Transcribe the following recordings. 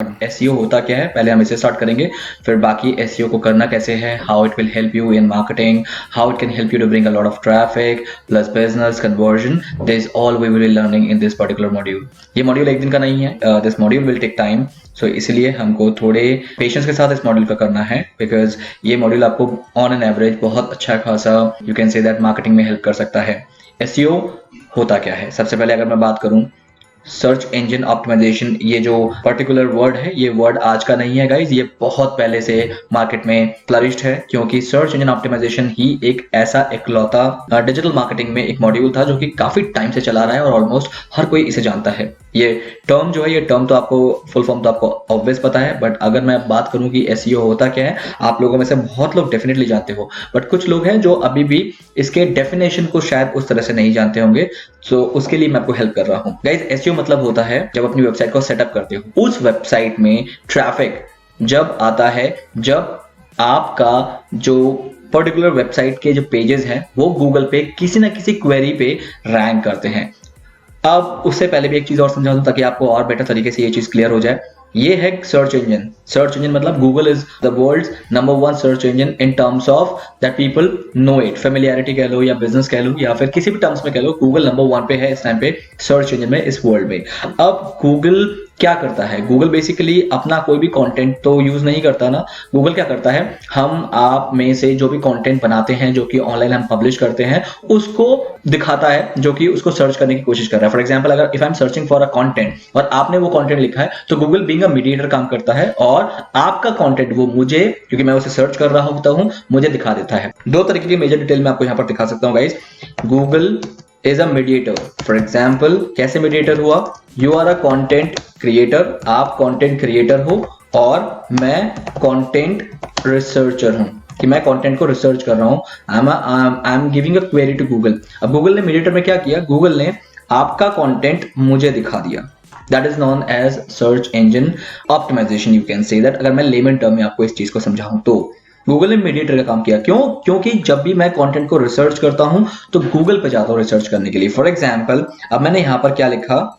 SEO होता क्या है पहले हम इसे स्टार्ट करेंगे, फिर बाकी एसईओ को करना कैसे है, how it will help you in marketing, how it can help you to bring a lot of traffic plus business conversion. This all we will be learning in this particular module. ये module एक दिन का नहीं है, this module will take time, so इसलिए हमको थोड़े patience के साथ इस मॉड्यूल का करना है, बिकॉज ये मॉड्यूल आपको ऑन एन एवरेज बहुत अच्छा खासा you can say that marketing में हेल्प कर सकता है। एसईओ होता क्या है, सबसे पहले अगर मैं बात करूं सर्च इंजन ऑप्टिमाइजेशन, ये जो पर्टिकुलर वर्ड है ये वर्ड आज का नहीं है गाइज, ये बहुत पहले से मार्केट में फ्लरिश्ड है, क्योंकि सर्च इंजन ऑप्टिमाइजेशन ही एक ऐसा इकलौता डिजिटल मार्केटिंग में एक मॉड्यूल था जो कि काफी टाइम से चला रहा है और ऑलमोस्ट हर कोई इसे जानता है। ये टर्म जो है, ये टर्म तो आपको फुल फॉर्म तो आपको ऑब्वियस पता है, बट अगर मैं बात करूं कि एसईओ होता क्या है, आप लोगों में से बहुत लोग डेफिनेटली जानते हो, बट कुछ लोग हैं जो अभी भी इसके डेफिनेशन को शायद उस तरह से नहीं जानते होंगे, सो उसके लिए मैं आपको हेल्प कर रहा हूं गाइज। एसईओ मतलब होता है जब अपनी वेबसाइट को सेटअप करते हो, उस वेबसाइट में ट्रैफिक जब आता है, जब आपका जो पर्टिकुलर वेबसाइट के जो पेजेस हैं वो गूगल पे किसी ना किसी क्वेरी पे रैंक करते हैं। अब उससे पहले भी एक चीज और समझा दूं ताकि आपको और बेटर तरीके से ये चीज क्लियर हो जाए। ये है सर्च इंजन। सर्च इंजन मतलब Google is the world's number 1 search engine in terms of that people know it, familiarity कह लो या बिजनेस कह लो या फिर किसी भी टर्म्स में कह लो, गूगल नंबर 1 पे है इस टाइम पे सर्च इंजन में इस वर्ल्ड में। अब गूगल क्या करता है, गूगल बेसिकली अपना कोई भी कंटेंट तो यूज नहीं करता ना, गूगल क्या करता है, हम आप में से जो भी कंटेंट बनाते हैं जो कि ऑनलाइन हम पब्लिश करते हैं उसको दिखाता है जो कि उसको सर्च करने की कोशिश कर रहा है। फॉर एग्जांपल अगर if I am searching for a content और आपने वो कंटेंट लिखा है तो गूगल बीइंग अ मीडिएटर काम करता है और आपका कंटेंट वो मुझे, क्योंकि मैं उसे सर्च कर रहा होता हूं, मुझे दिखा देता है। दो तरीके की मेजर डिटेल मैं आपको यहां पर दिखा सकता हूं guys. Google is a mediator. For example कैसे मीडिएटर हुआ, you are a content creator, आप कंटेंट क्रिएटर हो और मैं कंटेंट रिसर्चर हूं कि मैं कंटेंट को रिसर्च कर रहा हूं। I am giving a query to Google. अब गूगल ने मीडिएटर में क्या किया, गूगल ने आपका कंटेंट मुझे दिखा दिया। That is known as search engine optimization, you can say that. अगर मैं लेमन टर्म में आपको इस चीज को समझाऊं तो गूगल ने मीडिएटर का काम किया। क्यों? क्योंकि जब भी मैं कंटेंट को रिसर्च करता हूं तो गूगल पे जाता हूं रिसर्च करने के लिए। फॉर एग्जांपल अब मैंने यहां पर क्या लिखा,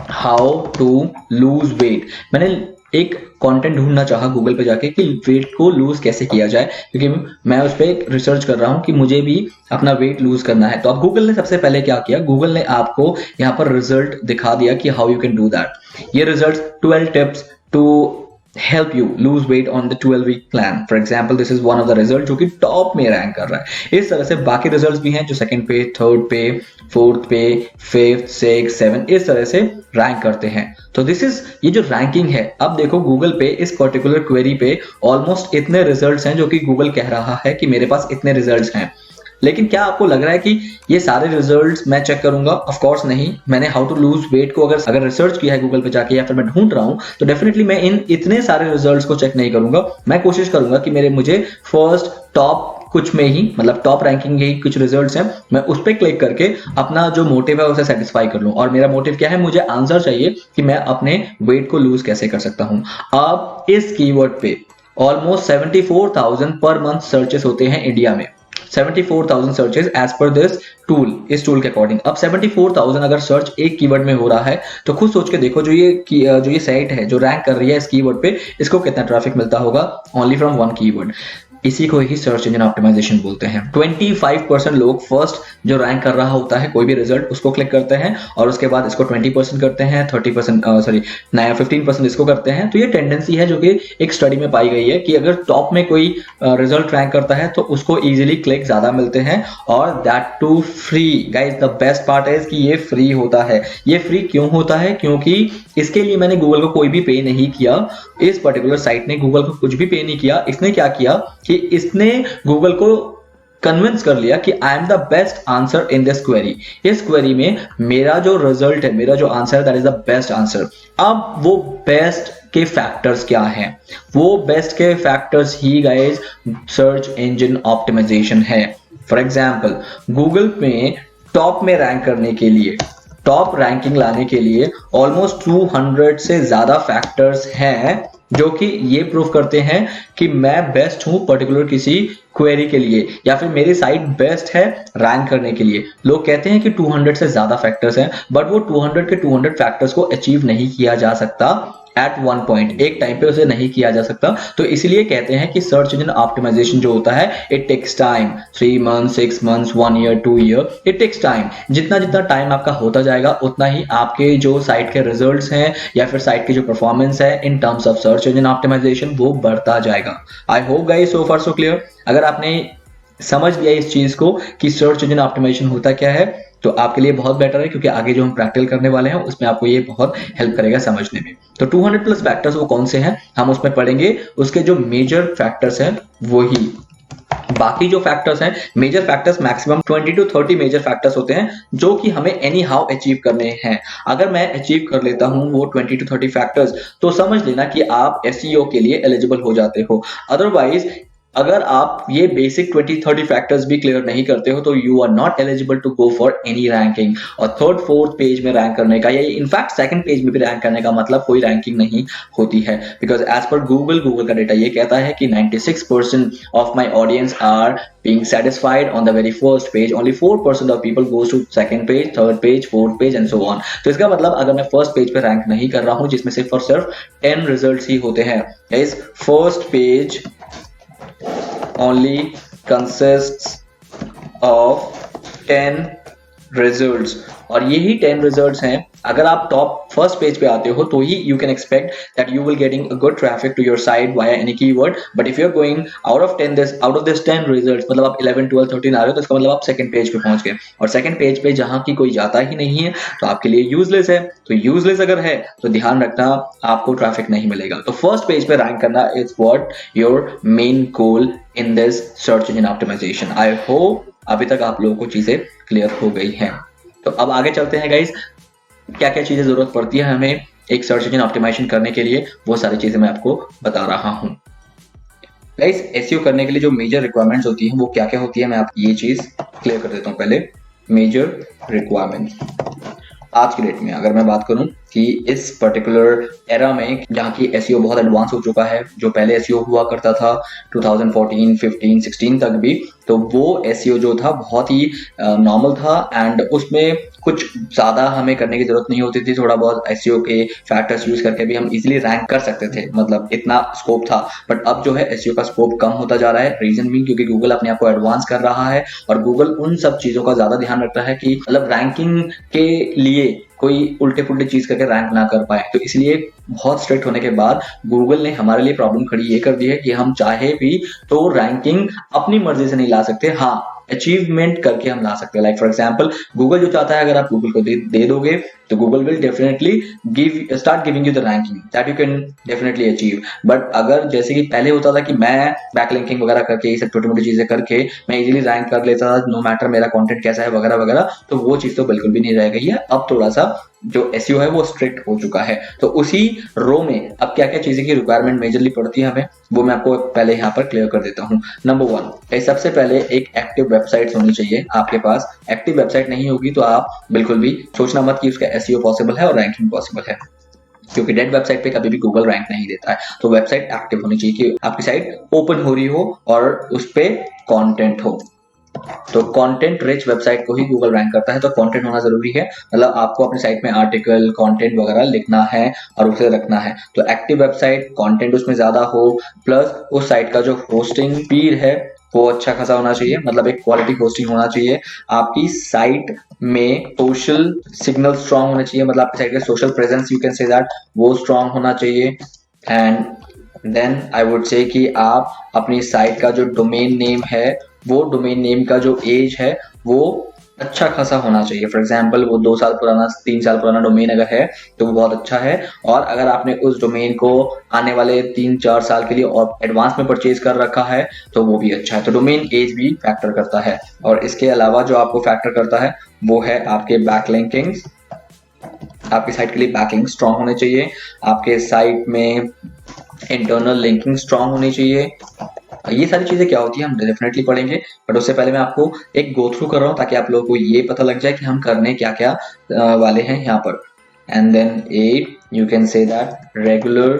हाउ टू लूज वेट। मैंने एक कंटेंट ढूंढना चाहा गूगल पे जाके कि वेट को लूज कैसे किया जाए, क्योंकि मैं उस पर रिसर्च कर रहा हूं कि मुझे भी अपना वेट लूज करना है। तो अब गूगल ने सबसे पहले क्या किया, गूगल ने आपको यहां पर रिजल्ट दिखा दिया कि how you can do that. ये result 12 tips to help you lose weight on the 12-week plan. For example, this is one of the results जो कि टॉप में रैंक कर रहा है। इस तरह से बाकी रिजल्ट्स भी हैं जो सेकंड पे, थर्ड पे, फोर्थ पे, फिफ्थ, सिक्स, सेवन, इस तरह से रैंक करते हैं। तो दिस इज ये जो रैंकिंग है। अब देखो गूगल पे इस पर्टिकुलर क्वेरी पे ऑलमोस्ट इतने रिजल्ट्स हैं जो कि गूगल कह रहा है कि मेरे पास इतने रिजल्ट्स हैं। लेकिन क्या आपको लग रहा है कि ये सारे रिजल्ट्स मैं चेक करूंगा? ऑफ कोर्स नहीं। मैंने हाउ टू लूज वेट को अगर रिसर्च किया है गूगल पे जाके या फिर मैं ढूंढ रहा हूं तो डेफिनेटली मैं इन इतने सारे रिजल्ट्स को चेक नहीं करूंगा। मैं कोशिश करूंगा कि मुझे फर्स्ट टॉप कुछ में ही, मतलब टॉप रैंकिंग के कुछ रिजल्ट्स हैं, मैं उस पर क्लिक करके अपना जो मोटिव है उसे सेटिस्फाई कर लूं। और मेरा मोटिव क्या है, मुझे आंसर चाहिए कि मैं अपने वेट को लूज कैसे कर सकता हूं। अब इस कीवर्ड पे ऑलमोस्ट 74,000 पर मंथ सर्चेस होते हैं इंडिया में। 74,000 searches as per this tool, इस टूल के अकॉर्डिंग। अब 74,000 अगर सर्च एक कीवर्ड में हो रहा है तो खुद सोच के देखो जो ये साइट है जो रैंक कर रही है इस कीवर्ड पे, इसको कितना ट्रैफिक मिलता होगा ओनली फ्रॉम वन कीवर्ड। इसी को ही सर्च इंजन ऑप्टिमाइजेशन बोलते हैं। 25% लोग फर्स्ट जो रैंक कर रहा होता है कोई भी रिजल्ट उसको क्लिक करते हैं और उसके बाद इसको 20% करते हैं, 30% सॉरी नया 15% इसको करते हैं। तो ये टेंडेंसी है जो कि एक स्टडी में पाई गई है कि अगर टॉप में कोई रिजल्ट रैंक करता है तो उसको इजीली क्लिक ज्यादा मिलते हैं और that too free. Guys the best part है कि ये फ्री होता है। ये फ्री क्यों होता है? क्योंकि इसके लिए मैंने गूगल को कोई भी पे नहीं किया। इस पर्टिकुलर साइट ने गूगल को कुछ भी पे नहीं किया। इसने क्या किया कि इसने गूगल को कन्विंस कर लिया कि I am the best answer in this query. इस क्वेरी में मेरा जो रिजल्ट है, मेरा जो आंसर है, that is the best answer. अब वो बेस्ट के फैक्टर्स क्या हैं? वो बेस्ट के फैक्टर्स ही गाइस सर्च इंजन ऑप्टिमाइजेशन है। फॉर एग्जांपल गूगल में टॉप में रैंक करने के लिए, टॉप रैंकिंग लाने के लिए ऑलमोस्ट 200 से ज्यादा फैक्टर्स हैं जो कि ये प्रूव करते हैं कि मैं बेस्ट हूं पर्टिकुलर किसी क्वेरी के लिए या फिर मेरी साइट बेस्ट है रैंक करने के लिए। लोग कहते हैं कि 200 से ज्यादा फैक्टर्स हैं, बट वो 200 के 200 फैक्टर्स को अचीव नहीं किया जा सकता एट वन पॉइंट, एक टाइम पे उसे नहीं किया जा सकता। तो इसलिए कहते हैं कि सर्च इंजन ऑप्टिमाइजेशन जो होता है it takes time, 3 months, 6 months, 1 year, 2 year, it takes time. जितना जितना टाइम आपका होता जाएगा उतना ही आपके जो साइट के रिजल्ट्स हैं या फिर साइट की जो परफॉर्मेंस है in terms of search engine optimization वो बढ़ता जाएगा। I hope guys so far so clear. अगर आपने समझ लिया इस चीज को कि सर्च इंजन ऑप्टिमाइजेशन होता क्या है तो आपके लिए बहुत बेटर है, क्योंकि आगे जो हम प्रैक्टिकल करने वाले हैं उसमें आपको ये बहुत हेल्प करेगा समझने में। तो 200 प्लस फैक्टर्स वो कौन से हैं हम उसमें पढ़ेंगे, उसके जो मेजर फैक्टर्स हैं वही। बाकी जो फैक्टर्स हैं, major factors maximum 20 to 30 major factors होते हैं जो कि हमें एनी हाउ अचीव करने हैं। अगर मैं अचीव कर लेता हूं वो 20 to 30 फैक्टर्स तो समझ लेना कि आप एसईओ के लिए एलिजिबल हो जाते हो। अदरवाइज अगर आप ये बेसिक 20-30 फैक्टर्स भी क्लियर नहीं करते हो तो you are not eligible to go for any ranking. और थर्ड फोर्थ पेज में रैंक करने का या इनफैक्ट सेकंड पेज में भी रैंक करने का मतलब कोई रैंकिंग नहीं होती है। बिकॉज एज पर गूगल का डेटा ये कहता है कि 96% of my audience are being satisfied on the very first page, only 4% of people goes to second page, third page, fourth page and so on। तो इसका मतलब अगर मैं फर्स्ट पेज पे रैंक नहीं कर रहा हूं जिसमें सिर्फ और सिर्फ 10 रिजल्ट्स ही होते हैं, इस first page only consists of 10 results और यही 10 रिजल्ट्स हैं। अगर आप टॉप फर्स्ट पेज पे आते हो तो ही you can expect that you will getting a good traffic to your site via any keyword. But if you are going out of this 10 results, मतलब आप 11 12 13 आ रहे हो तो इसका मतलब आप सेकंड पेज पे पहुंच गए, और सेकंड पेज पे जहां की कोई जाता ही नहीं है तो आपके लिए यूजलेस है। तो यूजलेस अगर है तो ध्यान रखना आपको ट्रैफिक नहीं मिलेगा। तो फर्स्ट पेज पे रैंक करना is what your main goal in this search engine optimization. I hope अभी तक आप लोगों को चीजें क्लियर हो गई हैं। तो अब आगे चलते हैं गाइस, क्या क्या चीजें जरूरत पड़ती है हमें एक सर्च इंजन ऑप्टिमाइजेशन करने के लिए, वो सारी चीजें मैं आपको बता रहा हूं। गाइस एसईओ करने के लिए जो मेजर रिक्वायरमेंट्स होती हैं वो क्या क्या होती है, मैं आपको ये चीज क्लियर कर देता हूं। पहले मेजर रिक्वायरमेंट्स आज की डेट में अगर मैं बात करूं कि इस पर्टिकुलर एरा में जहां की एसईओ बहुत एडवांस हो चुका है, जो पहले एसईओ हुआ करता था 2014, 15, 16 तक भी, तो वो एसईओ जो था बहुत ही नॉर्मल था एंड उसमें कुछ ज्यादा हमें करने की जरूरत नहीं होती थी। थोड़ा बहुत एसईओ के फैक्टर्स यूज करके भी हम इजीली रैंक कर सकते थे, मतलब इतना स्कोप था। बट अब जो है एसईओ का स्कोप कम होता जा रहा है, रीजन भी क्योंकि गूगल अपने आप को एडवांस कर रहा है और गूगल उन सब चीजों का ज्यादा ध्यान रखता है कि मतलब रैंकिंग के लिए कोई उल्टे पुल्टे चीज करके रैंक ना कर पाए। तो इसलिए बहुत स्ट्रिक्ट होने के बाद गूगल ने हमारे लिए प्रॉब्लम खड़ी ये कर दी है कि हम चाहे भी तो रैंकिंग अपनी मर्जी से नहीं ला सकते, हाँ अचीवमेंट करके हम ला सकते हैं। लाइक फॉर एग्जांपल गूगल जो चाहता है अगर आप गूगल को दे दोगे तो Google will definitely start giving you the ranking that you can definitely achieve. But अगर जैसे कि पहले होता था कि मैं बैकलिंकिंग वगैरह करके ये सब छोटी मोटी चीजें करके मैं इजीली रैंक कर लेता था नो मैटर मेरा कंटेंट कैसा है वगैरह वगैरह, तो वो चीज तो बिल्कुल भी नहीं रह गई है। अब थोड़ा सा जो एसईओ है वो स्ट्रिक्ट हो चुका है। तो उसी रो में अब क्या क्या चीजें की रिक्वायरमेंट मेजरली पड़ती है हमें, वो मैं आपको पहले यहाँ पर क्लियर कर देता हूँ। नंबर 1, सबसे पहले एक एक्टिव वेबसाइट होनी चाहिए आपके पास। एक्टिव वेबसाइट नहीं होगी तो आप बिल्कुल भी सोचना मत कि उसका एसईओ पॉसिबल है और रैंकिंग पॉसिबल है, क्योंकि डेड वेबसाइट पे कभी भी गूगल रैंक नहीं देता है। तो वेबसाइट एक्टिव होनी चाहिए कि आपकी साइट ओपन हो रही हो और उस पे कंटेंट हो। तो कंटेंट रिच वेबसाइट को ही गूगल रैंक करता है, तो कंटेंट होना जरूरी है। मतलब आपको अपनी साइट में आर्टिकल कंटेंट वगैरह लिखना है और उसे रखना है। तो एक्टिव वेबसाइट, कंटेंट उसमें ज्यादा हो, प्लस उस साइट का जो होस्टिंग स्पीड है वो अच्छा खासा होना चाहिए, मतलब एक क्वालिटी होस्टिंग होना चाहिए। आपकी साइट में सोशल सिग्नल स्ट्रांग होना चाहिए, मतलब आपकी साइट का social presence you can say that वो स्ट्रांग होना चाहिए। And then I would say कि आप अपनी साइट का जो डोमेन नेम है वो डोमेन नेम का जो एज है वो अच्छा खासा होना चाहिए। फॉर एग्जाम्पल वो 2 साल पुराना 3 साल पुराना डोमेन अगर है तो वो बहुत अच्छा है, और अगर आपने उस डोमेन को आने वाले 3-4 साल के लिए और एडवांस में परचेज कर रखा है तो वो भी अच्छा है। तो डोमेन एज भी फैक्टर करता है। और इसके अलावा जो आपको फैक्टर करता है वो है आपके बैकलिंकिंग्स। आपकी साइट के लिए बैकलिंक स्ट्रांग होने चाहिए, आपके साइट में इंटरनल लिंकिंग स्ट्रांग होनी चाहिए। ये सारी चीजें क्या होती है हम डेफिनेटली पढ़ेंगे, बट उससे पहले मैं आपको एक गो थ्रू कर रहा हूँ ताकि आप लोगों को ये पता लग जाए कि हम करने क्या क्या वाले हैं यहाँ पर। And then 8 you can say that regular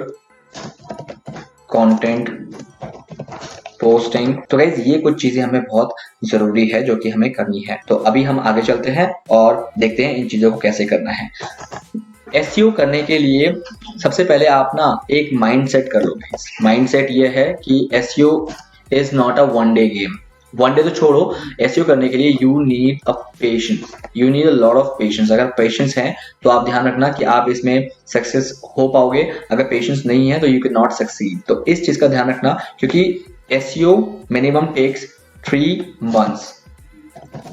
content posting. तो गाइज ये कुछ चीजें हमें बहुत जरूरी है जो कि हमें करनी है। तो अभी हम आगे चलते हैं और देखते हैं इन चीजों को कैसे करना है। एसईओ करने के लिए सबसे पहले आप ना एक माइंड सेट कर लो। माइंड सेट ये है कि SEO is not a one day game. One day तो छोड़ो, एसईओ करने के लिए you need a patience, you need a lot of patience. अगर पेशेंस है तो आप ध्यान रखना कि आप इसमें सक्सेस हो पाओगे, अगर पेशेंस नहीं है तो यू कैन नॉट सक्सीड। तो इस चीज का ध्यान रखना, क्योंकि एसईओ मिनिमम टेक्स 3 months।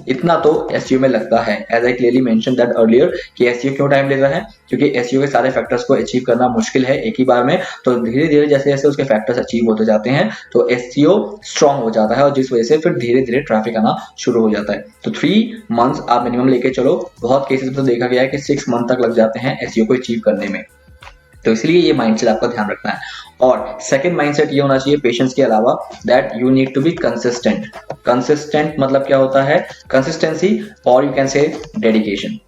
इतना तो एसईओ में लगता है। As I clearly mention that earlier कि एसईओ क्यों टाइम लेता है, क्योंकि एसईओ के सारे फैक्टर्स को अचीव करना मुश्किल है एक ही बार में। तो धीरे धीरे जैसे जैसे उसके फैक्टर्स अचीव होते जाते हैं तो एसईओ स्ट्रांग हो जाता है, और जिस वजह से फिर धीरे धीरे ट्रैफिक आना शुरू हो जाता है। तो 3 months आप मिनिमम लेके चलो। बहुत केसेस में तो देखा गया है कि 6 month तक लग जाते हैं एसईओ को अचीव करने में। तो इसलिए ये माइंडसेट आपका ध्यान रखना है। और सेकंड माइंडसेट ये होना चाहिए पेशेंस के अलावा, that you need to be consistent. Consistent मतलब क्या होता है? कंसिस्टेंसी, और यू कैन से डेडिकेशन।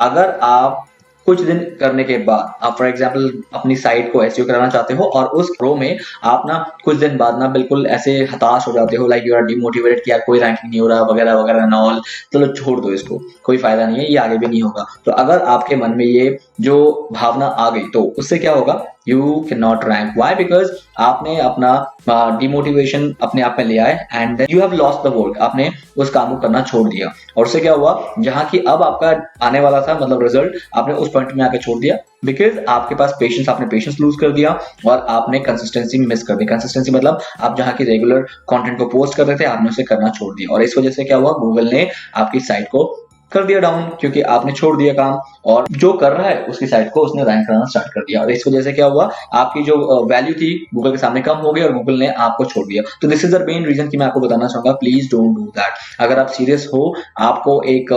अगर आप कुछ दिन करने के बाद आप फॉर एग्जांपल अपनी साइट को एसईओ कराना चाहते हो और उस रो में आप ना कुछ दिन बाद ना बिल्कुल ऐसे हताश हो जाते हो, लाइक यू आर डिमोटिवेटेड कि यार कोई रैंकिंग नहीं हो रहा वगैरह वगैरह एंड ऑल, चलो छोड़ दो इसको, कोई फायदा नहीं है, ये आगे भी नहीं होगा। तो अगर आपके मन में ये जो भावना आ गई तो उससे क्या होगा? You can not rank. Why? Because आपने अपना डिमोटिवेशन अपने आप में ले आए and you have lost the work. आपने उस काम को करना छोड़ दिया, और उससे क्या हुआ? जहां की अब आपका आने वाला था मतलब रिजल्ट, आपने उस पॉइंट में आके छोड़ दिया, बिकॉज आपके पास पेशेंस, आपने पेशेंस लूज कर दिया और आपने कंसिस्टेंसी मिस कर दी। कंसिस्टेंसी मतलब आप जहां की रेगुलर कंटेंट को पोस्ट कर रहे थे आपने उसे करना छोड़ दिया, और इस वजह से क्या हुआ? गूगल ने आपकी साइट को कर दिया डाउन, क्योंकि आपने छोड़ दिया काम, और जो कर रहा है उसकी साइट को उसने रैंक करना स्टार्ट कर दिया, और इस वजह से क्या हुआ? आपकी जो वैल्यू थी गूगल के सामने कम हो गई और गूगल ने आपको छोड़ दिया। तो this is the main reason कि मैं आपको बताना चाहूंगा, प्लीज डोंट डू दैट। अगर आप सीरियस हो, आपको एक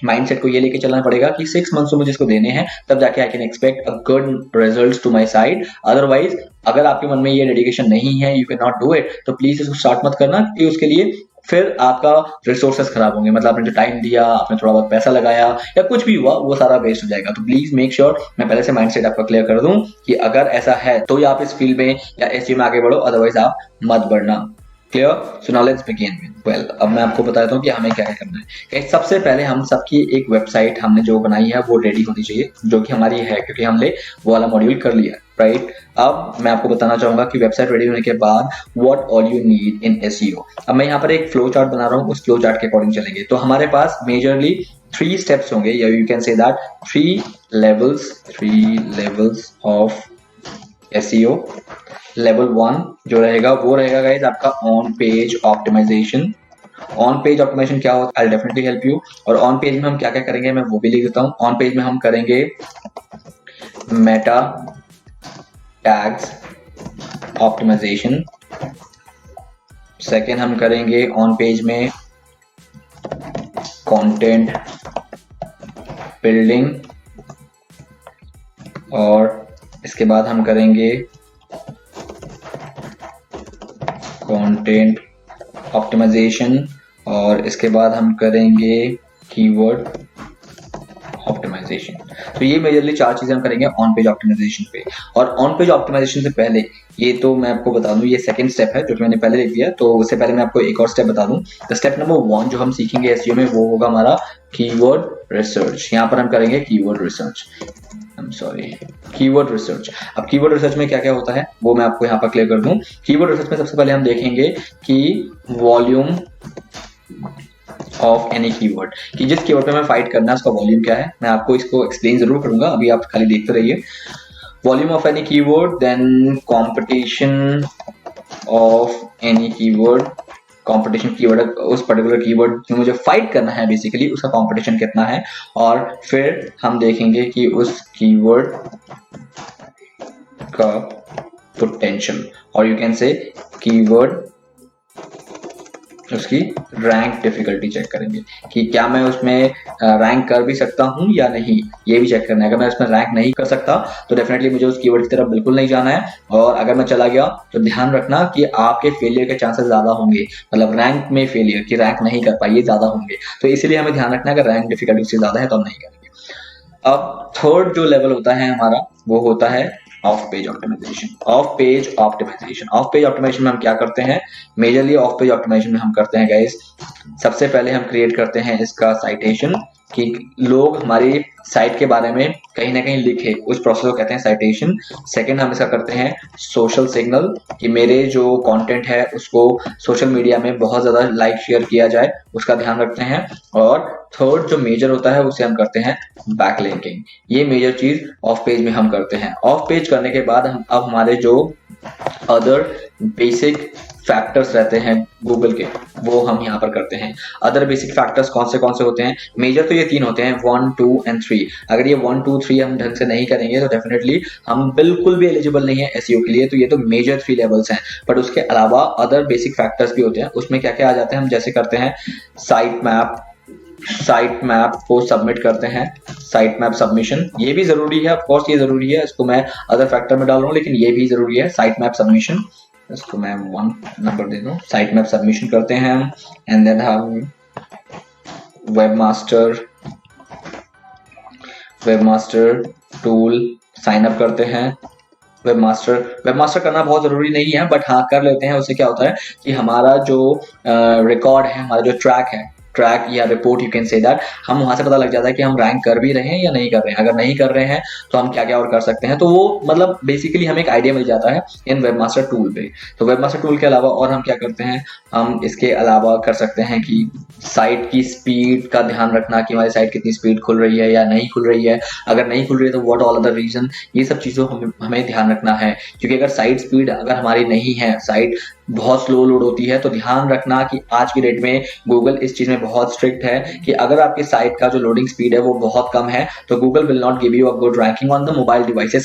माइंडसेट को ये लेके चलना पड़ेगा कि 6 months तो मुझे इसको देने हैं, तब जाके I can expect a good results to my site. Otherwise अगर आपके मन में ये डेडिकेशन नहीं है, you can not do it, तो प्लीज इसको स्टार्ट मत करना, क्योंकि उसके लिए फिर आपका रिसोर्सेस खराब होंगे। मतलब आपने जो टाइम दिया, आपने थोड़ा बहुत पैसा लगाया या कुछ भी हुआ, वो सारा वेस्ट हो जाएगा। तो प्लीज मेक श्योर, मैं पहले से माइंडसेट आपका क्लियर कर दूं कि अगर ऐसा है तो या आप इस फील्ड में या एसईओ में आगे बढ़ो, अदरवाइज आप मत बढ़ना। Clear? So now let's begin. Well, अब मैं आपको बताता हूँ कि हमें क्या करना है। सबसे पहले हम सबकी एक वेबसाइट हमने जो बनाई है वो रेडी होनी चाहिए, जो कि हमारी है, क्योंकि हमने वो वाला मॉड्यूल कर लिया, राइट? अब मैं आपको बताना चाहूंगा कि वेबसाइट रेडी होने के बाद what all you need in SEO. अब मैं यहाँ पर एक फ्लो चार्ट बना रहा हूँ, उस फ्लो चार्ट के अकॉर्डिंग चलेंगे। तो हमारे पास मेजरली 3 steps होंगे, या you can say that 3 levels of SEO. Level 1 जो रहेगा वो रहेगा गाइस आपका on page optimization. On page optimization क्या होता है? I definitely help you. और ऑन पेज में हम क्या क्या करेंगे मैं वो भी लिख देता हूँ। ऑन पेज में हम करेंगे मेटा टैग्स ऑप्टिमाइजेशन। सेकेंड हम करेंगे ऑन पेज में कंटेंट बिल्डिंग, और इसके बाद हम करेंगे कंटेंट ऑप्टिमाइजेशन, और इसके बाद हम करेंगे कीवर्ड ऑप्टिमाइजेशन। तो ये मेजरली 4 चीजें हम करेंगे ऑन पेज ऑप्टिमाइजेशन पे। और ऑन पेज ऑप्टिमाइजेशन से पहले ये तो मैं आपको बता दूं, ये सेकंड स्टेप है जो कि मैंने पहले लिख दिया, तो उससे पहले मैं आपको एक और स्टेप बता दूं। तो स्टेप नंबर 1 जो हम सीखेंगे एसईओ में वो होगा हमारा कीवर्ड रिसर्च। यहाँ पर हम करेंगे कीवर्ड रिसर्च, कीवर्ड रिसर्च। अब कीवर्ड रिसर्च में क्या क्या होता है वो मैं आपको यहाँ पर क्लियर कर दूं। कीवर्ड रिसर्च में सबसे पहले हम देखेंगे कि वॉल्यूम ऑफ एनी कीवर्ड, कि जिस कीवर्ड पे हमें फाइट करना है उसका वॉल्यूम क्या है। मैं आपको इसको एक्सप्लेन जरूर करूंगा, अभी आप खाली देखते रहिए। Volume of any keyword, then competition of any keyword. Competition keyword, उस पर्टिकुलर कीवर्ड में मुझे फाइट करना है बेसिकली, उसका कंपटीशन कितना है। और फिर हम देखेंगे कि उस कीवर्ड का पोटेंशियल, और यू कैन से कीवर्ड उसकी रैंक डिफिकल्टी चेक करेंगे कि क्या मैं उसमें रैंक कर भी सकता हूं या नहीं, ये भी चेक करना है। अगर मैं उसमें रैंक नहीं कर सकता तो डेफिनेटली मुझे उस कीवर्ड की तरफ बिल्कुल नहीं जाना है, और अगर मैं चला गया तो ध्यान रखना कि आपके फेलियर के चांसेस ज्यादा होंगे, मतलब रैंक में फेलियर की रैंक नहीं कर पाइए ज्यादा होंगे। तो इसीलिए हमें ध्यान रखना है अगर रैंक डिफिकल्टी उससे ज्यादा है तो हम नहीं करेंगे। अब थर्ड जो लेवल होता है हमारा वो होता है off page optimization. Off page optimization में हम क्या करते हैं? मेजरली ऑफ पेज ऑप्टिमाइजेशन में हम करते हैं गाइस, सबसे पहले हम क्रिएट करते हैं इसका साइटेशन। कि लोग हमारी साइट के बारे में कहीं ना कहीं लिखे, उस प्रोसेस को कहते हैं साइटेशन। सेकंड हम इसका करते हैं सोशल सिग्नल, कि मेरे जो कंटेंट है उसको सोशल मीडिया में बहुत ज़्यादा लाइक शेयर किया जाए, उसका ध्यान रखते हैं। और थर्ड जो मेजर होता है उसे हम करते हैं बैकलिंकिंग। ये मेजर चीज ऑफ पेज में हम करते हैं। ऑफ पेज करने के बाद हम अब हमारे जो अदर बेसिक फैक्टर्स रहते हैं गूगल के, वो हम यहाँ पर करते हैं। अदर बेसिक फैक्टर्स कौन से होते हैं? मेजर तो ये 3 होते हैं, 1, 2 एंड 3। अगर ये 1, 2, 3 हम ढंग से नहीं करेंगे तो डेफिनेटली हम बिल्कुल भी एलिजिबल नहीं है एसईओ के लिए। तो ये तो मेजर 3 लेवल्स हैं, बट उसके अलावा अदर बेसिक फैक्टर्स भी होते हैं। उसमें क्या क्या आ जाते हैं? हम जैसे करते हैं साइट मैप को सबमिट करते हैं, साइट मैप सबमिशन, ये भी जरूरी है, ऑफ कोर्स ये जरूरी है, इसको मैं अदर फैक्टर में डाल रहा हूँ लेकिन ये भी जरूरी है। साइट मैप सबमिशन, इसको मैं 1 नंबर दे दूं। साइट मैप सबमिशन करते हैं हम, एंड देन हम वेबमास्टर टूल साइन अप करते हैं। वेबमास्टर करना बहुत जरूरी नहीं है, बट हाँ कर लेते हैं। उससे क्या होता है कि हमारा जो रिकॉर्ड है, हमारा जो ट्रैक या report, you can say that, हम वहां से पता लग जाता है कि हम रैंक कर भी रहे हैं या नहीं कर रहे हैं। अगर नहीं कर रहे हैं तो हम क्या क्या और कर सकते हैं, तो वो मतलब बेसिकली हमें एक आइडिया मिल जाता है इन वेबमास्टर टूल पे। तो वेबमास्टर टूल के अलावा और हम क्या करते हैं? हम इसके अलावा कर सकते हैं कि साइट की स्पीड का ध्यान रखना, कि हमारी साइट कितनी स्पीड खुल रही है या नहीं खुल रही है। अगर नहीं खुल रही है तो व्हाट ऑल अदर रीजन, ये सब चीज़ों हमें ध्यान रखना है। क्योंकि अगर साइट स्पीड अगर हमारी नहीं है, साइट बहुत स्लो लोड होती है, तो ध्यान रखना कि आज की डेट में गूगल इस चीज़ में बहुत स्ट्रिक्ट है कि अगर आपकी साइट का जो लोडिंग स्पीड है वो बहुत कम है तो Google will not give you a good ranking on the mobile devices.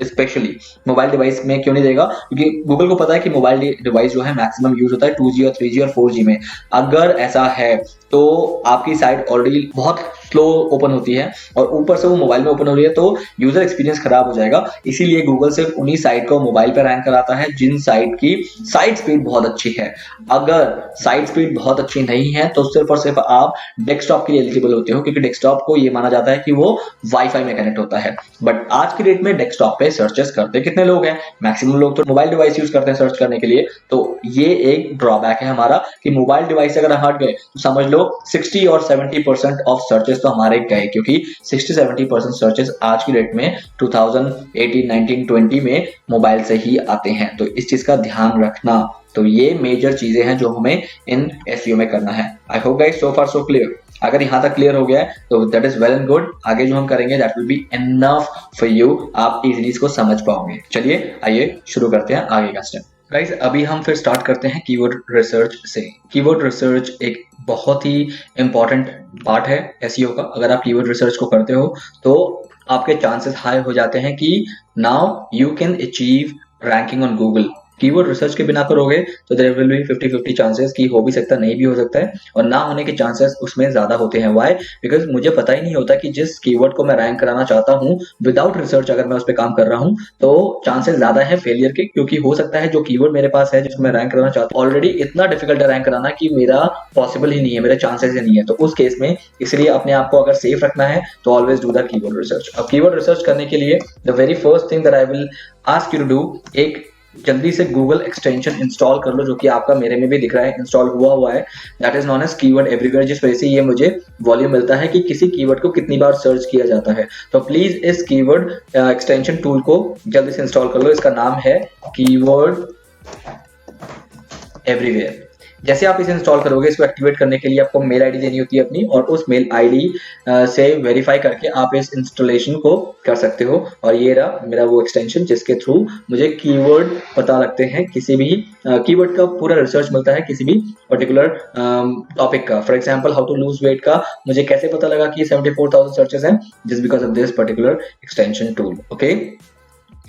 Specially mobile device में क्यों नहीं देगा? क्योंकि गूगल को पता है कि मोबाइल डिवाइस जो है मैक्सिमम यूज होता है 2G और 3G और 4G में। अगर ऐसा है तो आपकी साइट ऑलरेडी बहुत स्लो ओपन होती है और ऊपर से वो मोबाइल में ओपन हो रही है, तो यूजर एक्सपीरियंस खराब हो जाएगा। इसीलिए गूगल सिर्फ उन्हीं साइट को मोबाइल पर रैंक कराता है जिन साइट की साइट स्पीड बहुत अच्छी है। अगर साइट स्पीड बहुत अच्छी नहीं है तो सिर्फ और सिर्फ आप डेस्कटॉप के लिए एलिजिबल होते हो, क्योंकि डेस्कटॉप को ये माना जाता है कि वो वाईफाई में कनेक्ट होता है। बट आज की डेट में डेस्कटॉप पे सर्चेस करते कितने लोग हैं? मैक्सिमम लोग तो मोबाइल डिवाइस यूज करते हैं सर्च करने के लिए। तो ये एक ड्रॉबैक है हमारा कि मोबाइल डिवाइस से अगर हट गए तो समझ लो 60 और 70% ऑफ सर्चेस तो हमारे गए, क्योंकि 60-70% सर्चेस आज की डेट में 2018, 19, 20 में मोबाइल से ही आते हैं। तो इस चीज का ध्यान रखना। तो ये मेजर चीजें हैं जो हमें इन एसईओ में करना है। आई hope guys so far so clear. अगर यहाँ तक क्लियर हो गया है तो that is well and good. आगे जो हम करेंगे that will be enough for you, आप इजीली इसको समझ पाओगे। चलिए आइए शुरू करते हैं आगे का स्टेप। गाइस अभी हम फिर स्टार्ट करते हैं कीवर्ड रिसर्च से। कीवर्ड रिसर्च एक बहुत ही इंपॉर्टेंट पार्ट है एसईओ का। अगर आप कीवर्ड रिसर्च को करते हो तो आपके चांसेस हाई हो जाते हैं कि now you can achieve ranking on Google. Keyword research के बिना करोगे तो देयर विल बी 50-50 चांसेस कि हो भी सकता है नहीं भी हो सकता है, और ना होने के चांसेस उसमें ज्यादा होते हैं। व्हाई? बिकॉज मुझे पता ही नहीं होता कि जिस कीवर्ड को मैं रैंक कराना चाहता हूँ, विदाउट रिसर्च अगर मैं उस पर काम कर रहा हूँ तो चांसेस ज्यादा है फेलियर के। क्योंकि हो सकता है जो कीवर्ड मेरे पास है जिसको मैं रैंक कराना चाहता हूँ ऑलरेडी इतना डिफिकल्ट है रैंक कराना कि मेरा पॉसिबल ही नहीं है, मेरे चांसेस ही नहीं है। तो उस केस में इसलिए अपने आप को अगर सेफ रखना है तो always do the keyword research. अब कीवर्ड रिसर्च करने के लिए the very first thing that I will ask you to do, एक जल्दी से गूगल एक्सटेंशन इंस्टॉल कर लो, जो कि आपका मेरे में भी दिख रहा है इंस्टॉल हुआ है। That is known as keyword everywhere, जिस वजह से ये मुझे वॉल्यूम मिलता है कि किसी कीवर्ड को कितनी बार सर्च किया जाता है। तो प्लीज इस कीवर्ड एक्सटेंशन टूल को जल्दी से इंस्टॉल कर लो। इसका नाम है कीवर्ड एवरीवेयर। जैसे आप इसे इंस्टॉल करोगे, इसको एक्टिवेट करने के लिए आपको मेल आईडी देनी होती है अपनी, और उस मेल आईडी से वेरीफाई करके आप इस इंस्टॉलेशन को कर सकते हो। और ये रहा मेरा वो एक्सटेंशन जिसके थ्रू मुझे कीवर्ड पता लगते हैं, किसी भी कीवर्ड का पूरा रिसर्च मिलता है किसी भी पर्टिकुलर टॉपिक का। For example how to lose weight का मुझे कैसे पता लगा कि 74,000 सर्चेस हैं? Just because of this particular extension tool. Okay,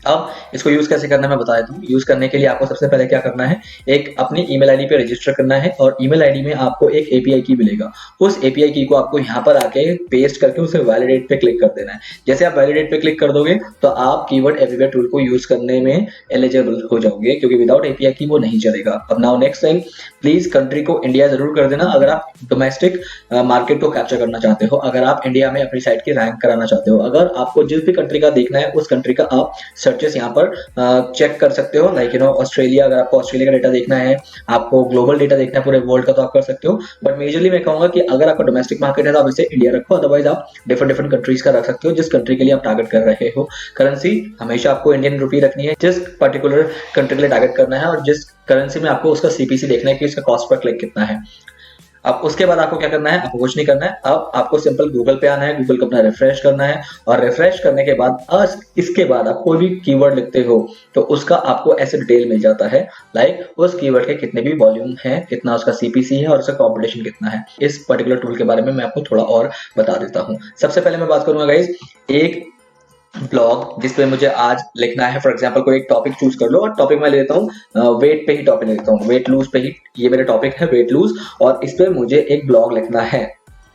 अब इसको यूज कैसे करना है मैं बता देता हूँ। यूज करने के लिए आपको सबसे पहले क्या करना है, एक अपनी ईमेल आईडी पे रजिस्टर करना है, और ईमेल आईडी में आपको एक एपीआई की मिलेगा। उस एपीआई की को आपको यहाँ पर आके पेस्ट करके उसे वैलिडेट पे क्लिक कर देना है। जैसे आप वैलिडेट पे क्लिक कर दोगे तो आप कीवर्ड एवरीवेयर टूल को यूज करने में एलिजिबल हो जाओगे, क्योंकि विदाउट एपीआई की वो नहीं चलेगा। अब now next thing, please country को इंडिया जरूर कर देना अगर आप डोमेस्टिक मार्केट को कैप्चर करना चाहते हो, अगर आप इंडिया में अपनी साइट की रैंक कराना चाहते हो। अगर आपको जिस भी कंट्री का देखना है उस कंट्री का आप सर्चेस यहाँ पर चेक कर सकते हो। लाइक ऑस्ट्रेलिया, अगर आपको ऑस्ट्रेलिया का डेटा देखना है, आपको ग्लोबल डेटा देखना है पूरे वर्ल्ड का, तो आप कर सकते हो। बट मेजरली मैं कहूंगा कि अगर आपका डोमेस्टिक मार्केट है तो आप इसे इंडिया रखो, अदरवाइज आप डिफरेंट डिफरेंट कंट्रीज का रख सकते हो जिस कंट्री के लिए आप टारगेट कर रहे हो। करेंसी हमेशा आपको इंडियन रुपी रखनी है जिस पर्टिकुलर कंट्री के लिए टारगेट करना है, और जिस करेंसी में आपको उसका सीपीसी देखना है कि इसका कॉस्ट पर क्लिक कितना है। अब उसके बाद आपको क्या करना है, आपको कुछ नहीं करना है। अब आपको सिंपल गूगल पे आना है, गूगल को अपना रिफ्रेश करना है, और रिफ्रेश करने के बाद इसके बाद आप कोई भी कीवर्ड लिखते हो तो उसका आपको ऐसे डिटेल मिल जाता है। लाइक उस कीवर्ड के कितने भी वॉल्यूम है, कितना उसका सीपीसी है और उसका कॉम्पिटिशन कितना है। इस पर्टिकुलर टूल के बारे में मैं आपको थोड़ा और बता देता हूँ। सबसे पहले मैं बात करूंगा गाइज एक ब्लॉग जिसपे मुझे आज लिखना है। फॉर एग्जांपल कोई एक टॉपिक चूज कर लो, और टॉपिक मैं लेता हूँ वेट पे ही, टॉपिक लेता हूँ वेट लूज पे ही। ये मेरा टॉपिक है वेट लूज, और इस पे मुझे एक ब्लॉग लिखना है।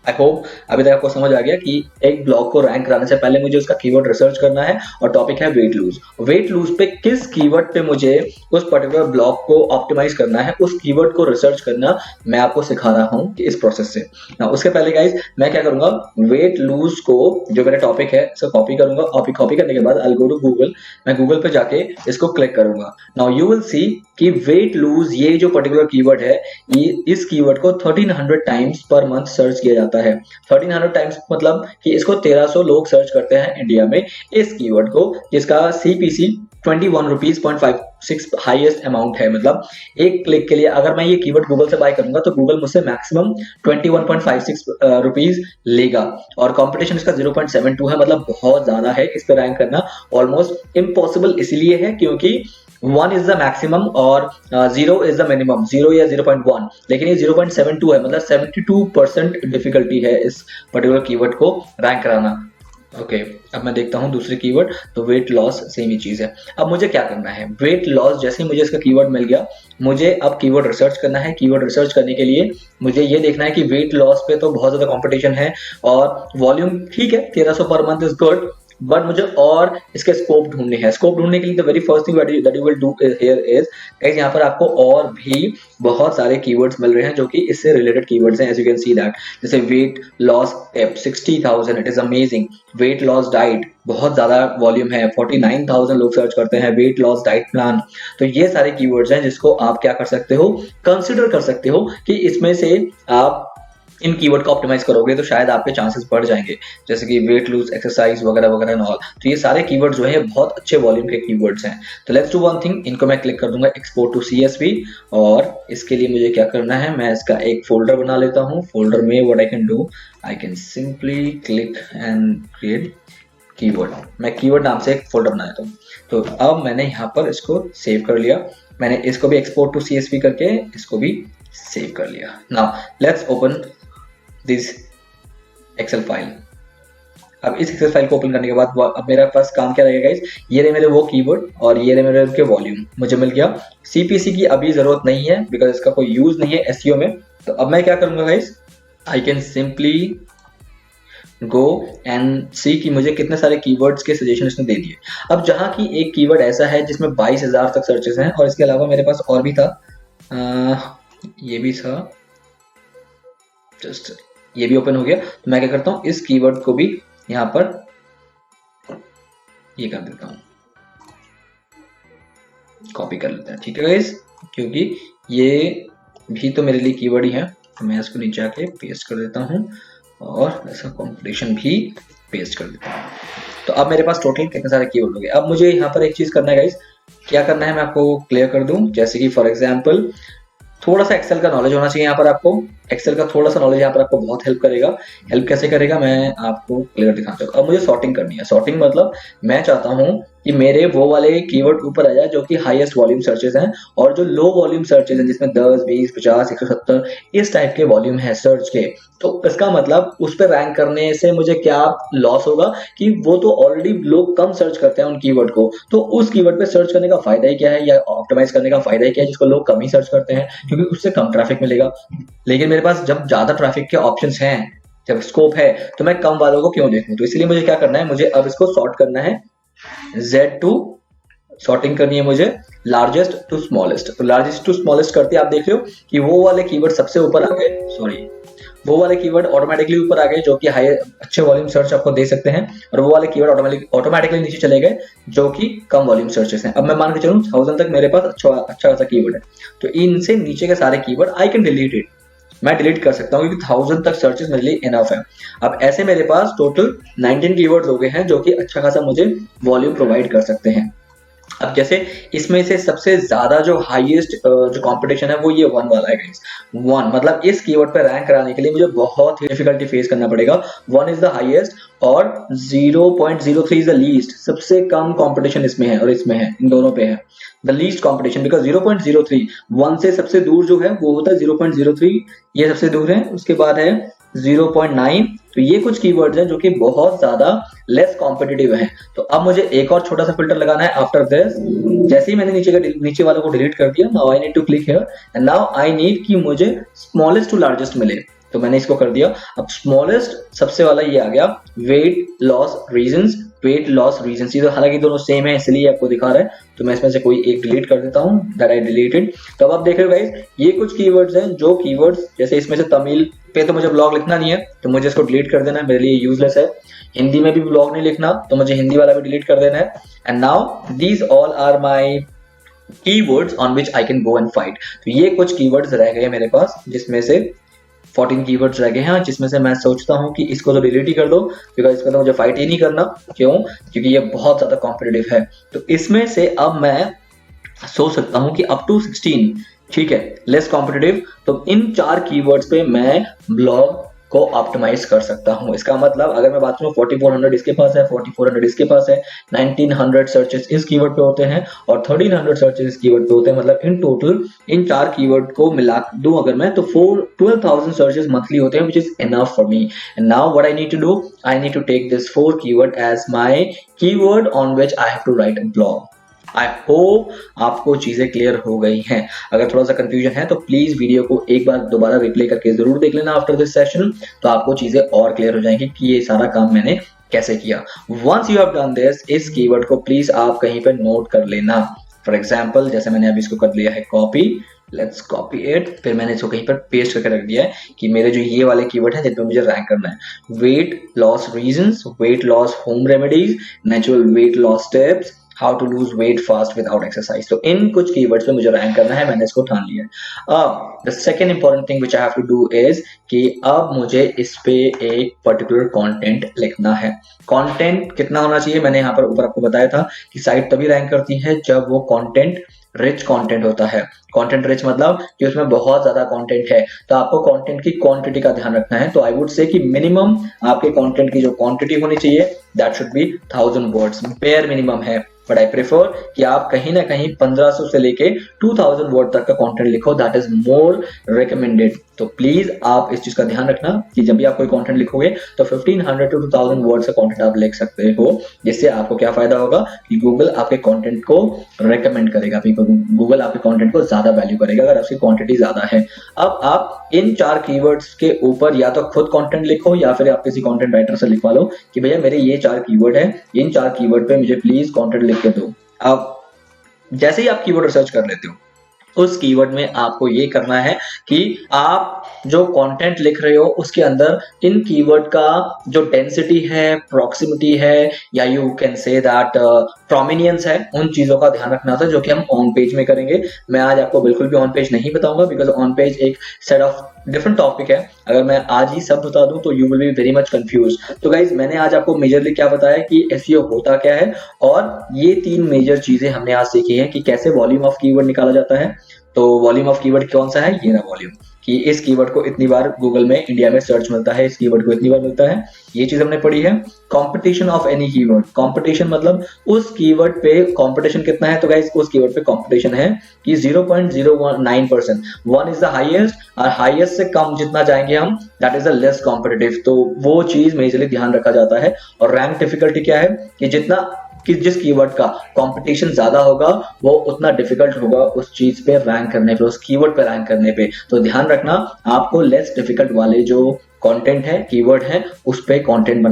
आई होप अभी तक आपको समझ आ गया कि एक ब्लॉग को रैंक कराने से पहले मुझे उसका कीवर्ड रिसर्च करना है, और टॉपिक है वेट लूज। वेट लूज पे किस कीवर्ड पे मुझे उस पर्टिकुलर ब्लॉग को ऑप्टिमाइज करना है, उस कीवर्ड को रिसर्च करना मैं आपको सिखा रहा हूँ इस प्रोसेस से। ना उसके पहले गाइज मैं क्या करूंगा, वेट लूज को जो मेरा टॉपिक है इसको कॉपी करूंगा। कॉपी करने के बाद I will go to Google, मैं गूगल पे जाके इसको क्लिक करूंगा। नाउ यू विल सी कि वेट लूज ये जो पर्टिकुलर कीवर्ड है, ये इस कीवर्ड को 1300 टाइम्स पर मंथ सर्च किया जाता है। 1300 टाइम्स मतलब कि इसको 1300 लोग सर्च करते हैं इंडिया में इस कीवर्ड को, जिसका सीपीसी 21 रुपीज 0.56 हाईएस्ट अमाउंट है। मतलब एक क्लिक के लिए अगर मैं ये कीवर्ड गूगल से बाय करूंगा तो गूगल मुझसे मैक्सिमम 21.56 रुपीज लेगा, और कंपटीशन इसका 0.72 है। मतलब बहुत ज्यादा है, इस पे रैंक करना ऑलमोस्ट इम्पॉसिबल इसलिए है क्योंकि 1 इज द मैक्सिमम और 0 इज द मिनिमम, 0 या 0.1, लेकिन ये 0.72 है। मतलब 72% डिफिकल्टी है इस पर्टिकुलर कीवर्ड को रैंक कराना। ओके, अब मैं देखता हूँ दूसरी कीवर्ड, तो वेट लॉस सेम ही चीज है। अब मुझे क्या करना है, वेट लॉस जैसे ही मुझे इसका कीवर्ड मिल गया, मुझे अब कीवर्ड रिसर्च करना है। कीवर्ड रिसर्च करने के लिए मुझे ये देखना है कि वेट लॉस पे तो बहुत ज्यादा कंपटीशन है, और वॉल्यूम ठीक है 1300 per month is good, but मुझे और इसके स्कोप ढूंढने हैं। स्कोप ढूंढने के लिए the very first thing that you will do here is guys, यहाँ पर आपको और भी बहुत सारे कीवर्ड्स मिल रहे हैं जो कि इससे रिलेटेड कीवर्ड्स हैं। As you can see that, जैसे weight loss tip 60,000, it is amazing. Weight loss diet बहुत ज्यादा वॉल्यूम है, 49,000 लोग सर्च करते हैं वेट लॉस डाइट प्लान। तो ये सारे कीवर्ड्स हैं जिसको आप क्या कर सकते हो, कंसिडर कर सकते हो कि इसमें से आप इन कीवर्ड को ऑप्टिमाइज करोगे तो शायद आपके चांसेस बढ़ जाएंगे, जैसे कि वेट लूज एक्सरसाइज वगैरह वगैरह एंड ऑल। तो ये सारे कीवर्ड जो है बहुत अच्छे वॉल्यूम के कीवर्ड्स हैं। तो लेट्स डू वन थिंग, इनको मैं क्लिक कर दूंगा एक्सपोर्ट टू सीएसवी, और इसके लिए मुझे क्या करना है, मैं इसका एक फोल्डर बना लेता हूँ। फोल्डर में what I can do, I can simply click and create keyword. मैं कीवर्ड नाम से एक फोल्डर बना लेता हूँ। तो अब मैंने यहाँ पर इसको सेव कर लिया, मैंने इसको भी एक्सपोर्ट टू सीएसवी करके इसको भी सेव कर लिया। Now let's open this Excel file. अब इस एक्सेल फाइल को ओपन करने के बाद अब मेरा पास काम क्या रहेगा गाइस, ये रहे मेरे वो कीवर्ड और ये रहे मेरे उनके वॉल्यूम मुझे मिल गया। सीपीसी की अभी जरूरत नहीं है बिकॉज इसका कोई यूज नहीं है एसईओ में। तो अब मैं क्या करूंगा guys, I can simply go and see कि मुझे कितने सारे कीवर्ड्स के सजेशन इसने दे दिए। अब जहां की एक कीवर्ड ऐसा है जिसमें 22,000 तक सर्चेस हैं, और इसके अलावा मेरे पास और भी था, ये भी था, जस्ट ये भी ओपन हो गया। तो मैं क्या करता हूँ, इस कीवर्ड को भी यहाँ पर ये कर देता हूँ, कॉपी कर लेते हैं, ठीक है गाइस, क्योंकि ये भी तो मेरे लिए कीवर्ड ही है। तो मैं इसको नीचे आके पेस्ट कर देता हूँ और इसका कॉम्पिटिशन भी पेस्ट कर देता हूँ। तो अब मेरे पास टोटल कितने सारे कीवर्ड हो गए। अब मुझे यहाँ पर एक चीज करना है गाइस, क्या करना है मैं आपको क्लियर कर दूं। जैसे कि फॉर एग्जांपल थोड़ा सा एक्सेल का नॉलेज होना चाहिए यहाँ पर आपको। एक्सेल का थोड़ा सा नॉलेज यहाँ पर आपको बहुत हेल्प करेगा। हेल्प कैसे करेगा मैं आपको क्लियर दिखाता हूँ। अब मुझे सॉर्टिंग करनी है। सॉर्टिंग मतलब मैं चाहता हूँ कि मेरे वो वाले कीवर्ड ऊपर आ जाए जो कि हाईएस्ट वॉल्यूम सर्चेस हैं, और जो लो वॉल्यूम सर्चेस हैं जिसमें 10, 20, 50, 170 इस टाइप के वॉल्यूम है सर्च के। तो इसका मतलब उस पर रैंक करने से मुझे क्या लॉस होगा कि वो तो ऑलरेडी लोग कम सर्च करते हैं उन कीवर्ड को, तो उस कीवर्ड पे सर्च करने का फायदा ही क्या है, या ऑप्टिमाइज करने का फायदा ही क्या है जिसको लोग कम ही सर्च करते हैं, क्योंकि उससे कम ट्रैफिक मिलेगा। लेकिन मेरे पास जब ज्यादा ट्रैफिक के ऑप्शंस हैं, जब स्कोप है, तो मैं कम वालों को क्यों देखूं। तो इसलिए मुझे क्या करना है, मुझे अब इसको सॉर्ट करना है। Z2 सॉर्टिंग करनी है मुझे, लार्जेस्ट टू स्मॉलेस्ट। तो लार्जेस्ट टू स्मॉलेस्ट करते आप देख रहे हो कि वो वाले कीवर्ड सबसे ऊपर आ गए, सॉरी वो वाले कीवर्ड ऑटोमेटिकली ऊपर आ गए जो कि हाई अच्छे वॉल्यूम सर्च आपको दे सकते हैं, और वो वाले कीवर्ड ऑटोमेटिकली नीचे चले गए जो कि कम वॉल्यूम सर्चेस हैं। अब मैं मान के चलूं 1000 तक मेरे पास अच्छा खासा कीवर्ड है, तो इनसे नीचे के सारे keyword I can delete it, मैं डिलीट कर सकता हूँ, क्योंकि 1000 तक सर्चेस मेरे लिए इनफ है। अब ऐसे मेरे पास टोटल 19 कीवर्ड्स हो गए हैं जो कि अच्छा खासा मुझे वॉल्यूम प्रोवाइड कर सकते हैं। अब जैसे इसमें से सबसे ज्यादा जो हाईएस्ट जो कंपटीशन है वो ये वन वाला है गाइस। वन मतलब इस कीवर्ड पे रैंक कराने के लिए मुझे बहुत ही डिफिकल्टी फेस करना पड़ेगा। वन इज द हाईएस्ट और 0.03 इज द लीस्ट, सबसे कम कंपटीशन इसमें है और इसमें है, इन दोनों पे है the least competition, because 0.03 one से सबसे दूर जो है वो होता है 0.03, ये सबसे दूर है, उसके बाद है 0.9। तो ये कुछ कीवर्ड्स हैं जो कि बहुत ज्यादा लेस कॉम्पिटिटिव हैं। तो अब मुझे एक और छोटा सा फिल्टर लगाना है आफ्टर दिस। जैसे ही मैंने नीचे वालों को डिलीट कर दिया, now I need to click here and now I need कि मुझे स्मॉलेस्ट टू लार्जेस्ट मिले, तो मैंने इसको कर दिया। अब स्मॉलेस्ट सबसे वाला ये आ गया, wait loss reasons, weight loss reasons, ये तो हालांकि दोनों सेम है इसलिए आपको दिखा रहा है, तो मैं इसमें से कोई एक डिलीट कर देता हूँ, दैट आई डिलीटेड। तो अब आप देख रहे हो गाइस, ये कुछ कीवर्ड्स हैं जो कीवर्ड्स, जैसे इसमें से तमिल पे तो मुझे ब्लॉग लिखना नहीं है तो मुझे इसको डिलीट कर देना है, मेरे लिए यूजलेस है। हिंदी में भी ब्लॉग नहीं लिखना तो मुझे हिंदी वाला भी डिलीट कर देना है। And now these all are my keywords on which I can go and fight. तो ये कुछ कीवर्ड्स रह गए मेरे पास, जिसमें से 14 कीवर्ड्स रह गए हैं, जिसमें से मैं सोचता हूँ कि इसको तो डिलीट ही कर दो, बिकॉज इसका तो मुझे फाइट ही नहीं करना। क्यों? क्योंकि ये बहुत ज्यादा कॉम्पिटिटिव है। तो इसमें से अब मैं सोच सकता हूँ कि अप टू 16, ठीक है, लेस कॉम्पिटिटिव, तो इन 4 कीवर्ड्स पे मैं ब्लॉग को ऑप्टिमाइज कर सकता हूँ। इसका मतलब अगर मैं बात करूँ 4400 इसके पास है, 4400 इसके पास है, 1900 सर्चेस इस कीवर्ड पे होते हैं और 1300 सर्चेस इस कीवर्ड पे होते हैं। मतलब इन टोटल इन 4 कीवर्ड को मिला दूं अगर मैं, तो 12,000 सर्चेस मंथली होते हैं, which is enough for me. And now what I need to do, I need to take this 4 keyword as my keyword on which I have to write a blog. I hope आपको चीजें clear हो गई हैं। अगर थोड़ा सा confusion है तो प्लीज वीडियो को एक बार दोबारा रिप्ले करके जरूर देख लेना आफ्टर दिस सेशन, तो आपको चीजें और क्लियर हो जाएंगी कि ये सारा काम मैंने कैसे किया। Once you have done this, इस कीवर्ड को प्लीज आप कहीं पर नोट कर लेना। फॉर एग्जाम्पल जैसे मैंने अभी इसको कर लिया है कॉपी, लेट्स कॉपी इट, फिर मैंने इसको कहीं पर पेस्ट करके रख दिया है कि मेरे जो ये वाले कीवर्ड है जिन पे मुझे रैंक करना है, weight loss reasons, weight loss home remedies, natural weight loss tips, how to lose weight fast without exercise. तो इन कुछ कीवर्ड्स पे मुझे रैंक करना है, मैंने इसको ठान लिया है। अब the second important thing which I have to do is कि अब मुझे इस पे एक पर्टिकुलर कंटेंट लिखना है। कंटेंट कितना होना चाहिए, मैंने यहाँ पर ऊपर आपको बताया था कि साइट तभी रैंक करती है जब वो कंटेंट रिच कंटेंट होता है। कंटेंट रिच मतलब कि उसमें बहुत ज्यादा कंटेंट है, तो आपको कंटेंट की क्वांटिटी का ध्यान रखना है। तो आई वुड से कि मिनिमम आपके कंटेंट की जो क्वांटिटी होनी चाहिए that should be 1000 words, bare minimum है। बट आई प्रेफर कि आप कहीं ना कहीं 1500 से लेके 2000 वर्ड तक का कंटेंट लिखो, दैट इज मोर रिकमेंडेड। तो प्लीज आप इस चीज का ध्यान रखना कि जब भी आप कोई कंटेंट लिखोगे तो 1500 टू 2000 वर्ड्स का कंटेंट आप लिख सकते हो, जिससे आपको क्या फायदा होगा कि गूगल आपके कंटेंट को रेकमेंड करेगा, गूगल आपके कंटेंट को ज्यादा वैल्यू करेगा अगर आपकी क्वांटिटी ज्यादा है। अब आप इन 4 कीवर्ड्स के ऊपर या तो खुद कंटेंट लिखो या फिर आप किसी कंटेंट राइटर से लिखवा लो कि भैया मेरे ये 4 कीवर्ड है, इन 4 कीवर्ड पे मुझे प्लीज कंटेंट लिख के दो। अब जैसे ही आप कीवर्ड रिसर्च कर लेते हो, उस कीवर्ड में आपको ये करना है कि आप जो कंटेंट लिख रहे हो उसके अंदर इन कीवर्ड का जो डेंसिटी है, प्रॉक्सिमिटी है, या यू कैन से दैट प्रोमिनियंस है, उन चीजों का ध्यान रखना था जो कि हम ऑन पेज में करेंगे। मैं आज आपको बिल्कुल भी ऑन पेज नहीं बताऊंगा, बिकॉज ऑन पेज एक सेट ऑफ डिफरेंट टॉपिक है। अगर मैं आज ही सब बता दूं तो you will be very much confuse. तो गाइज मैंने आज आपको मेजरली क्या बताया कि एसईओ होता क्या है, और ये 3 मेजर चीजें हमने आज सीखी है कि कैसे वॉल्यूम ऑफ कीवर्ड निकाला जाता है। तो वॉल्यूम ऑफ कीवर्ड कौन सा है, ये ना वॉल्यूम, कि इस कीवर्ड को इतनी बार गूगल में इंडिया में सर्च मिलता है, इस कीवर्ड को इतनी बार मिलता है, ये चीज हमने पढ़ी है। Competition of any keyword, competition मतलब उस कीवर्ड पे कंपटीशन कितना है। तो गाइस उस कीवर्ड पे कंपटीशन है कि 0.09%, 1 इज द हाईएस्ट और हाईएस्ट से कम जितना जाएंगे हम that is the less competitive. तो वो चीज मेजरली ध्यान रखा जाता है। और रैंक डिफिकल्टी क्या है कि जिस कीवर्ड का कंपटीशन ज्यादा होगा वो उतना डिफिकल्ट होगा उस चीज पे रैंक करने पे, उस कीवर्ड पे रैंक करने पे। तो ध्यान रखना आपको लेस डिफिकल्ट वाले जो कंटेंट है, कीवर्ड है, उस पे कंटेंट बना